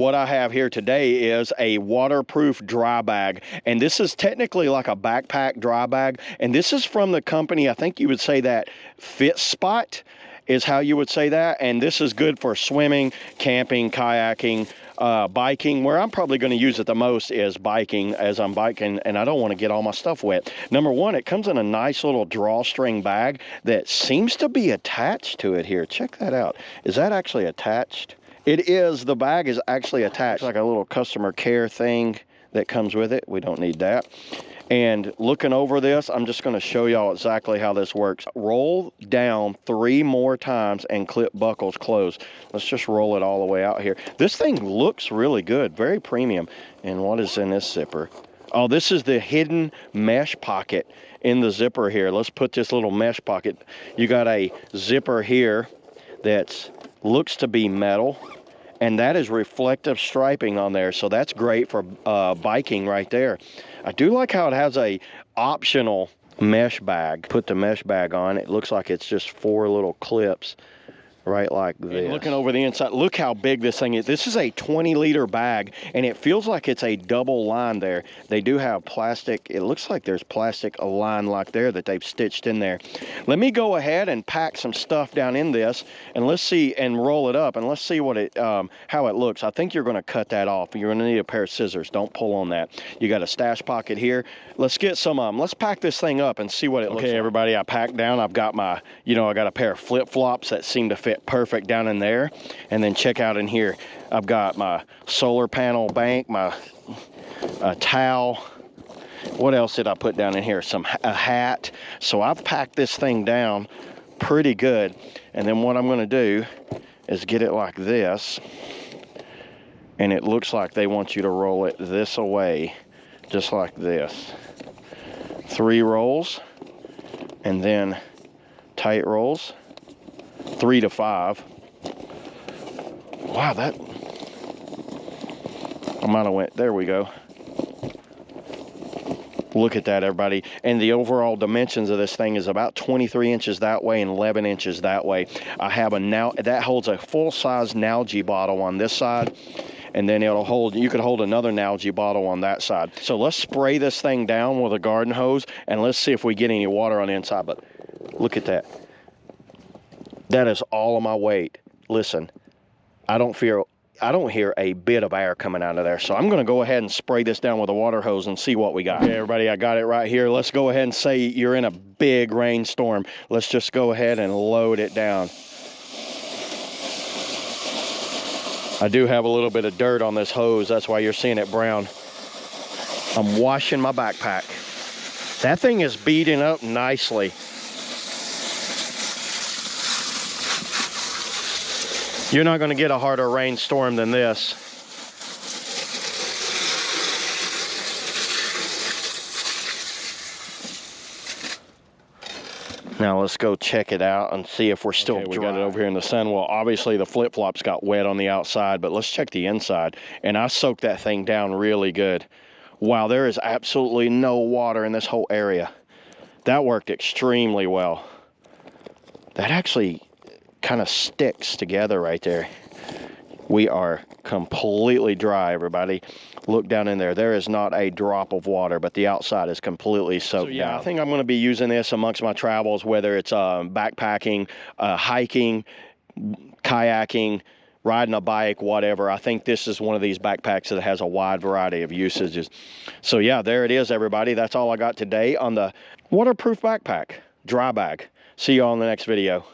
What I have here today is a waterproof dry bag, and this is technically like a backpack dry bag, and this is from the company, I think you would say that Fitespot is how you would say that, and this is good for swimming, camping, kayaking, biking. Where I'm probably going to use it the most is biking, as I'm biking and I don't want to get all my stuff wet. Number one, it comes in a nice little drawstring bag that seems to be attached to it here. Check that out. Is that actually attached? It is. The bag is actually attached. It's like a little customer care thing that comes with it. We don't need that. And looking over this, I'm just going to show y'all exactly how this works. Roll down 3 more times and clip buckles closed. Let's just roll it all the way out here. This thing looks really good, very premium. And what is in this zipper? Oh, this is the hidden mesh pocket in the zipper here. Let's put this little mesh pocket. You got a zipper here that looks to be metal, and that is reflective striping on there, so that's great for biking right there. I do like how it has a optional mesh bag. Put the mesh bag on, it looks like it's just 4 little clips right like this. And looking over the inside, look how big this thing is. This is a 20-liter bag, and it feels like it's a double line there. They do have plastic. It looks like there's plastic line like there that they've stitched in there. Let me go ahead and pack some stuff down in this, and let's see, and roll it up, and let's see what it how it looks. I think you're going to cut that off. You're going to need a pair of scissors. Don't pull on that. You got a stash pocket here. Let's get some let's pack this thing up and see what it looks like. Okay, everybody, I packed down. I've got my, I got a pair of flip-flops that seem to fit perfect down in there. And then check out in here, I've got my solar panel bank, my towel. What else did I put down in here? A hat. So I've packed this thing down pretty good. And then what I'm going to do is get it like this, and it looks like they want you to roll it this away, just like this. 3 rolls, and then tight rolls, 3 to 5. Wow, that, I might have went, there we go. Look at that, everybody. And the overall dimensions of this thing is about 23 inches that way and 11 inches that way. I have that holds a full-size Nalgene bottle on this side, and then it'll hold, you could hold another Nalgene bottle on that side. So let's spray this thing down with a garden hose, and let's see if we get any water on the inside. But look at that. That is all of my weight. Listen, I don't hear a bit of air coming out of there. So I'm going to go ahead and spray this down with a water hose and see what we got. Okay, everybody, I got it right here. Let's go ahead and say you're in a big rainstorm. Let's just go ahead and load it down. I do have a little bit of dirt on this hose. That's why you're seeing it brown. I'm washing my backpack. That thing is beating up nicely. You're not going to get a harder rainstorm than this. Now let's go check it out and see if we're still dry. We got it over here in the sun. Well, obviously the flip-flops got wet on the outside, but let's check the inside. And I soaked that thing down really good. Wow, there is absolutely no water in this whole area. That worked extremely well. That actually kind of sticks together right there. We are completely dry, everybody. Look down in there. There is not a drop of water, but the outside is completely soaked down. I think I'm going to be using this amongst my travels, whether it's backpacking, hiking, kayaking, riding a bike, whatever. I think this is one of these backpacks that has a wide variety of usages. So yeah, there it is, everybody. That's all I got today on the waterproof backpack, dry bag. See you all in the next video.